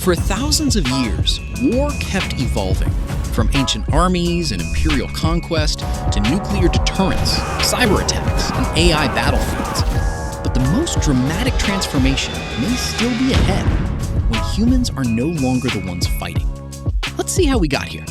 For thousands of years, war kept evolving, from ancient armies and imperial conquest to nuclear deterrence, cyber attacks, and AI battlefields. But the most dramatic transformation may still be ahead, when humans are no longer the ones fighting. Let's see how we got here.